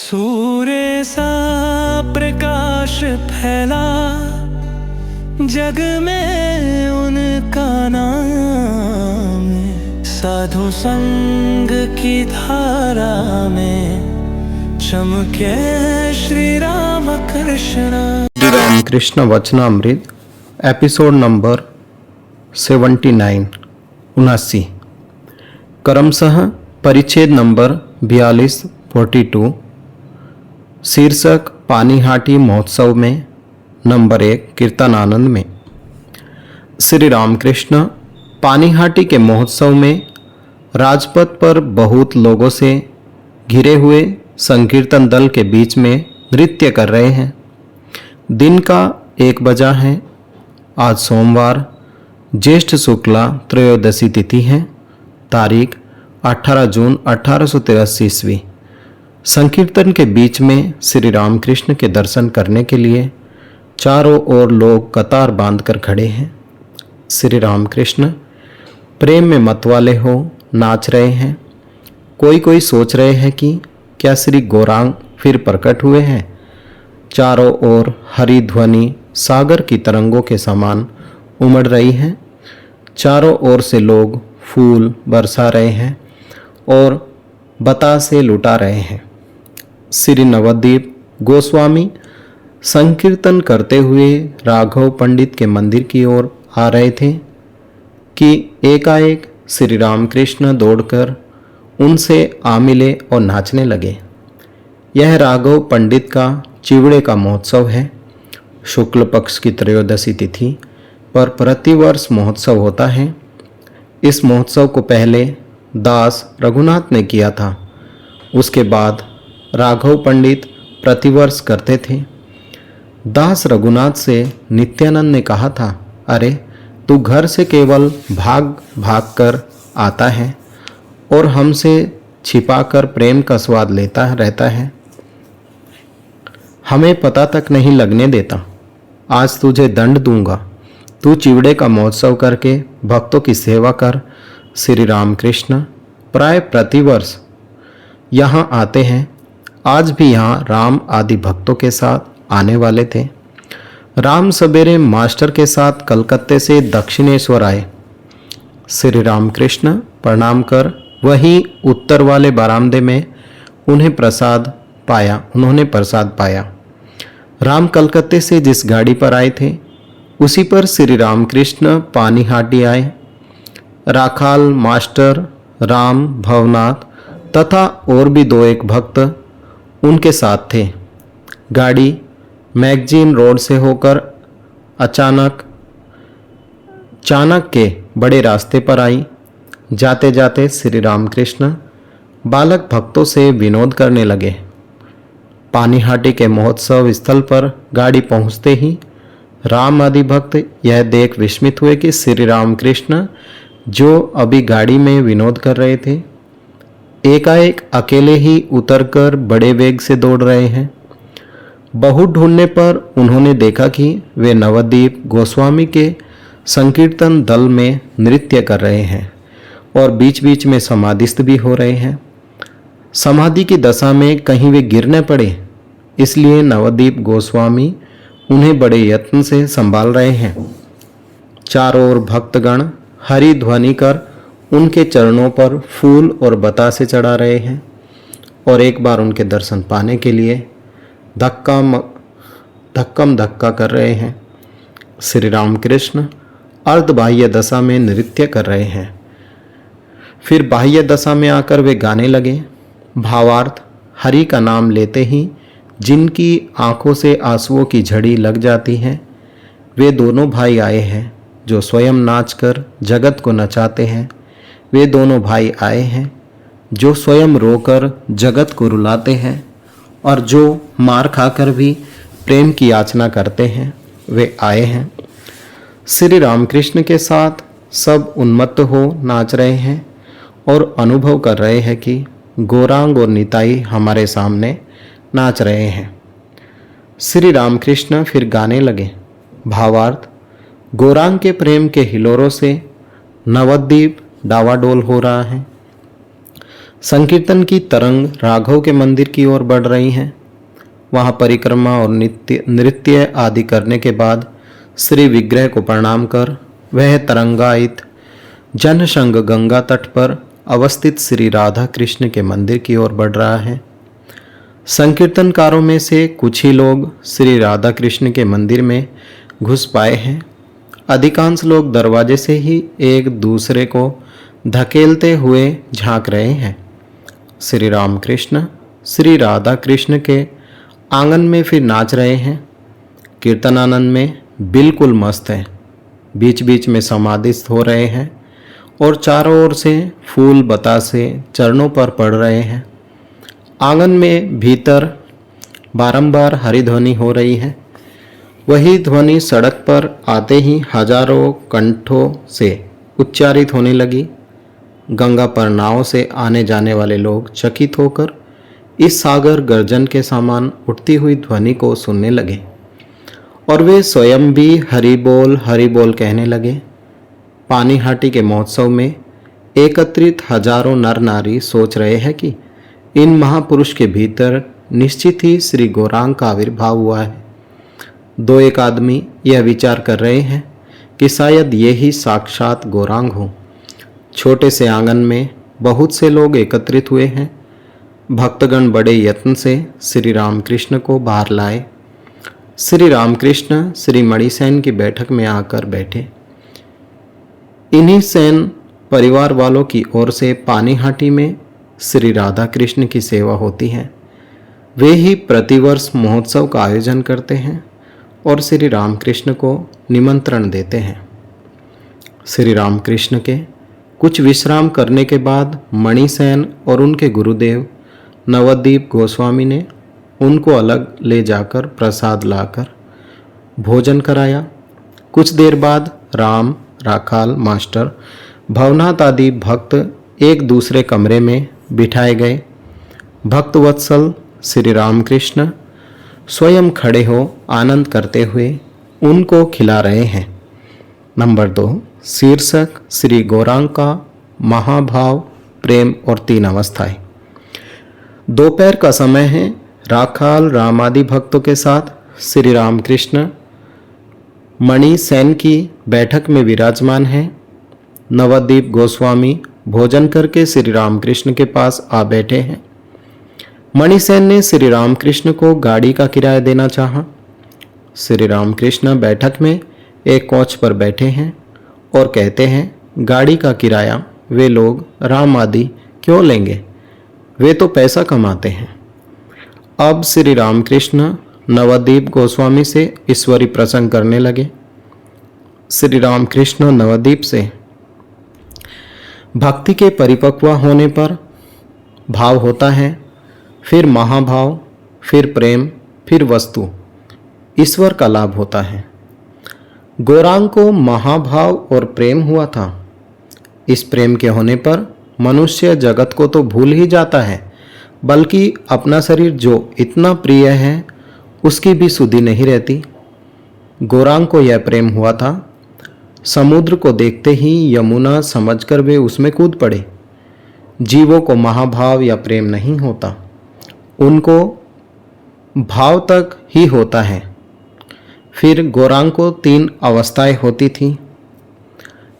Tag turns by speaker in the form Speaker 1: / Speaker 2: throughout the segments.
Speaker 1: सूर्य सा प्रकाश फैला जग में उनका नाम, साधु संग की धारा में चमके श्री राम कृष्ण।
Speaker 2: श्री रामकृष्ण वचनामृत एपिसोड नंबर 79 79 क्रमशः परिच्छेद नंबर 42 शीर्षक पानीहाटी महोत्सव में नंबर 1 कीर्तनानंद में। श्री रामकृष्ण पानीहाटी के महोत्सव में राजपथ पर बहुत लोगों से घिरे हुए संकीर्तन दल के बीच में नृत्य कर रहे हैं। दिन का 1 बजा है। आज सोमवार ज्येष्ठ शुक्ला त्रयोदशी तिथि है। तारीख 18 जून 1883 ईस्वी। संकीर्तन के बीच में श्री रामकृष्ण के दर्शन करने के लिए चारों ओर लोग कतार बांधकर खड़े हैं। श्री रामकृष्ण प्रेम में मतवाले हो नाच रहे हैं। कोई सोच रहे हैं कि क्या श्री गौरांग फिर प्रकट हुए हैं। चारों ओर हरी ध्वनि सागर की तरंगों के समान उमड़ रही है। चारों ओर से लोग फूल बरसा रहे हैं और बतासे लुटा रहे हैं। श्री नवद्वीप गोस्वामी संकीर्तन करते हुए राघव पंडित के मंदिर की ओर आ रहे थे कि एकाएक श्री रामकृष्ण दौड़कर उनसे आ मिले और नाचने लगे। यह राघव पंडित का चिवड़े का महोत्सव है। शुक्ल पक्ष की त्रयोदशी तिथि पर प्रतिवर्ष महोत्सव होता है। इस महोत्सव को पहले दास रघुनाथ ने किया था। उसके बाद राघव पंडित प्रतिवर्ष करते थे। दास रघुनाथ से नित्यानंद ने कहा था, अरे तू घर से केवल भाग भाग कर आता है और हमसे छिपाकर प्रेम का स्वाद लेता रहता है, हमें पता तक नहीं लगने देता। आज तुझे दंड दूंगा। तू चिवड़े का महोत्सव करके भक्तों की सेवा कर। श्री रामकृष्ण प्राय प्रतिवर्ष यहाँ आते हैं। आज भी यहाँ राम आदि भक्तों के साथ आने वाले थे। राम सवेरे मास्टर के साथ कलकत्ते से दक्षिणेश्वर आए। श्री रामकृष्ण प्रणाम कर वहीं उत्तर वाले बरामदे में उन्होंने प्रसाद पाया। राम कलकत्ते से जिस गाड़ी पर आए थे उसी पर श्री रामकृष्ण पानीहाटी आए। राखाल मास्टर राम भवनाथ तथा और भी 2-1 भक्त उनके साथ थे। गाड़ी मैगजीन रोड से होकर चाणक्य के बड़े रास्ते पर आई। जाते जाते श्री रामकृष्ण बालक भक्तों से विनोद करने लगे। पानीहाटी के महोत्सव स्थल पर गाड़ी पहुंचते ही राम आदि भक्त यह देख विस्मित हुए कि श्री रामकृष्ण जो अभी गाड़ी में विनोद कर रहे थे एकाएक अकेले ही उतरकर बड़े वेग से दौड़ रहे हैं। बहुत ढूंढने पर उन्होंने देखा कि वे नवद्वीप गोस्वामी के संकीर्तन दल में नृत्य कर रहे हैं और बीच बीच में समाधिस्थ भी हो रहे हैं। समाधि की दशा में कहीं वे गिर न पड़े, इसलिए नवद्वीप गोस्वामी उन्हें बड़े यत्न से संभाल रहे हैं। चारों ओर भक्तगण हरि ध्वनि कर उनके चरणों पर फूल और बतासे चढ़ा रहे हैं और एक बार उनके दर्शन पाने के लिए धक्कम धक्का कर रहे हैं। श्री रामकृष्ण अर्धबाह्य दशा में नृत्य कर रहे हैं। फिर बाह्य दशा में आकर वे गाने लगे। भावार्थ, हरि का नाम लेते ही जिनकी आंखों से आंसुओं की झड़ी लग जाती है वे दोनों भाई आए हैं जो स्वयं नाचकर जगत को नचाते हैं। वे दोनों भाई आए हैं जो स्वयं रोकर जगत को रुलाते हैं और जो मार खाकर भी प्रेम की याचना करते हैं, वे आए हैं। श्री रामकृष्ण के साथ सब उन्मत्त हो नाच रहे हैं और अनुभव कर रहे हैं कि गौरांग और निताई हमारे सामने नाच रहे हैं। श्री रामकृष्ण फिर गाने लगे। भावार्थ, गौरांग के प्रेम के हिलोरों से नवद्वीप डावाडोल हो रहा है। संकीर्तन की तरंग राघव के मंदिर की ओर बढ़ रही हैं। वहाँ परिक्रमा और नृत्य आदि करने के बाद श्री विग्रह को प्रणाम कर वह तरंगायित जनसंग गंगा तट पर अवस्थित श्री राधा कृष्ण के मंदिर की ओर बढ़ रहा है। संकीर्तनकारों में से कुछ ही लोग श्री राधा कृष्ण के मंदिर में घुस पाए हैं। अधिकांश लोग दरवाजे से ही एक दूसरे को धकेलते हुए झांक रहे हैं। श्री रामकृष्ण श्री राधा कृष्ण के आंगन में फिर नाच रहे हैं। कीर्तनानंद में बिल्कुल मस्त है, बीच बीच में समाधिस्थ हो रहे हैं और चारों ओर से फूल बतासे चरणों पर पड़ रहे हैं। आंगन में भीतर बारंबार हरिध्वनि हो रही है। वही ध्वनि सड़क पर आते ही हजारों कंठों से उच्चारित होने लगी। गंगा पर नाव से आने जाने वाले लोग चकित होकर इस सागर गर्जन के समान उठती हुई ध्वनि को सुनने लगे और वे स्वयं भी हरि बोल कहने लगे। पानीहाटी के महोत्सव में एकत्रित हजारों नर नारी सोच रहे हैं कि इन महापुरुष के भीतर निश्चित ही श्री गौरांग का आविर्भाव हुआ है। दो एक आदमी यह विचार कर रहे हैं कि शायद ये ही साक्षात गौरांग हो। छोटे से आंगन में बहुत से लोग एकत्रित हुए हैं। भक्तगण बड़े यत्न से श्री रामकृष्ण को बाहर लाए। श्री रामकृष्ण श्री मणिसेन की बैठक में आकर बैठे। इन्हीं सेन परिवार वालों की ओर से पानीहाटी में श्री राधा कृष्ण की सेवा होती है। वे ही प्रतिवर्ष महोत्सव का आयोजन करते हैं और श्री रामकृष्ण को निमंत्रण देते हैं। श्री रामकृष्ण के कुछ विश्राम करने के बाद मणिसेन और उनके गुरुदेव नवदीप गोस्वामी ने उनको अलग ले जाकर प्रसाद लाकर भोजन कराया। कुछ देर बाद राम, राखाल, मास्टर, भवनाथ आदि भक्त एक दूसरे कमरे में बिठाए गए। भक्त वत्सल श्री रामकृष्ण स्वयं खड़े हो आनंद करते हुए उनको खिला रहे हैं। नंबर 2 शीर्षक श्री गौरांग का महाभाव, प्रेम और 3 अवस्थाएं। दोपहर का समय है। राखाल, राम आदि भक्तों के साथ श्री रामकृष्ण मणि सेन की बैठक में विराजमान है। नवदीप गोस्वामी भोजन करके श्री रामकृष्ण के पास आ बैठे हैं। मणिसेन ने श्री रामकृष्ण को गाड़ी का किराया देना चाहा। श्री रामकृष्ण बैठक में एक कोच पर बैठे हैं और कहते हैं, गाड़ी का किराया वे लोग राम आदि क्यों लेंगे, वे तो पैसा कमाते हैं। अब श्री रामकृष्ण नवदीप गोस्वामी से ईश्वरी प्रसंग करने लगे। श्री रामकृष्ण नवदीप से भक्ति के परिपक्व होने पर भाव होता है, फिर महाभाव, फिर प्रेम, फिर वस्तु, ईश्वर का लाभ होता है। गौरांग को महाभाव और प्रेम हुआ था। इस प्रेम के होने पर मनुष्य जगत को तो भूल ही जाता है, बल्कि अपना शरीर जो इतना प्रिय है उसकी भी सुधि नहीं रहती। गौरांग को यह प्रेम हुआ था। समुद्र को देखते ही यमुना समझकर वे उसमें कूद पड़े। जीवों को महाभाव या प्रेम नहीं होता, उनको भाव तक ही होता है। फिर गौरांग को 3 अवस्थाएं होती थी।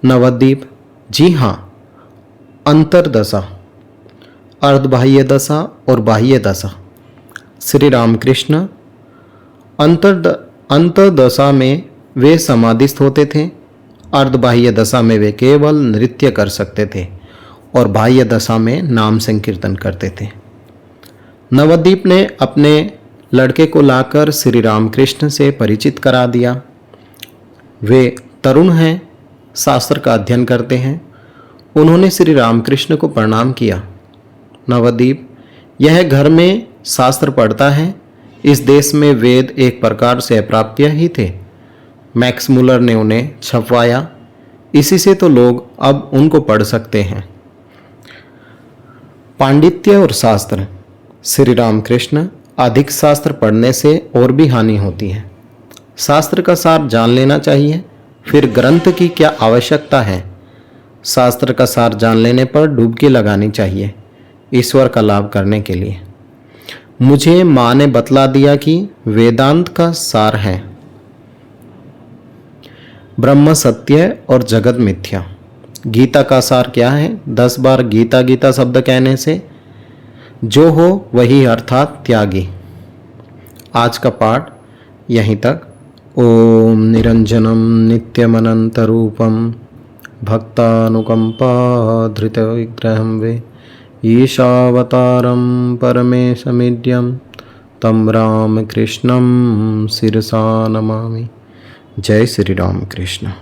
Speaker 2: नवद्वीप, जी हाँ, अंतरदशा, अर्धबाह्य दशा और बाह्य दशा। श्री रामकृष्ण अंतरदशा में वे समाधिस्थ होते थे। अर्धबाह्य दशा में वे केवल नृत्य कर सकते थे और बाह्य दशा में नाम संकीर्तन करते थे। नवद्वीप ने अपने लड़के को लाकर श्री रामकृष्ण से परिचित करा दिया। वे तरुण हैं, शास्त्र का अध्ययन करते हैं। उन्होंने श्री रामकृष्ण को प्रणाम किया। नवद्वीप, यह घर में शास्त्र पढ़ता है। इस देश में वेद एक प्रकार से अप्राप्य ही थे। मैक्स मुलर ने उन्हें छपवाया, इसी से तो लोग अब उनको पढ़ सकते हैं। पांडित्य और शास्त्र। श्री रामकृष्ण, अधिक शास्त्र पढ़ने से और भी हानि होती है। शास्त्र का सार जान लेना चाहिए, फिर ग्रंथ की क्या आवश्यकता है। शास्त्र का सार जान लेने पर डुबकी लगानी चाहिए। ईश्वर का लाभ करने के लिए। मुझे माँ ने बतला दिया कि वेदांत का सार है ब्रह्म सत्य और जगत मिथ्या। गीता का सार क्या है? 10 बार गीता गीता शब्द कहने से जो हो वही अर्थात त्यागी। आज का पाठ यहीं तक। ओम निरंजनम नित्यमनंतरूपम भक्तानुकंपा धृत विग्रहं वे ईशावतारं परमेशमीड्यं तं रामकृष्णं शिरसा नमामि। जय श्री राम कृष्ण।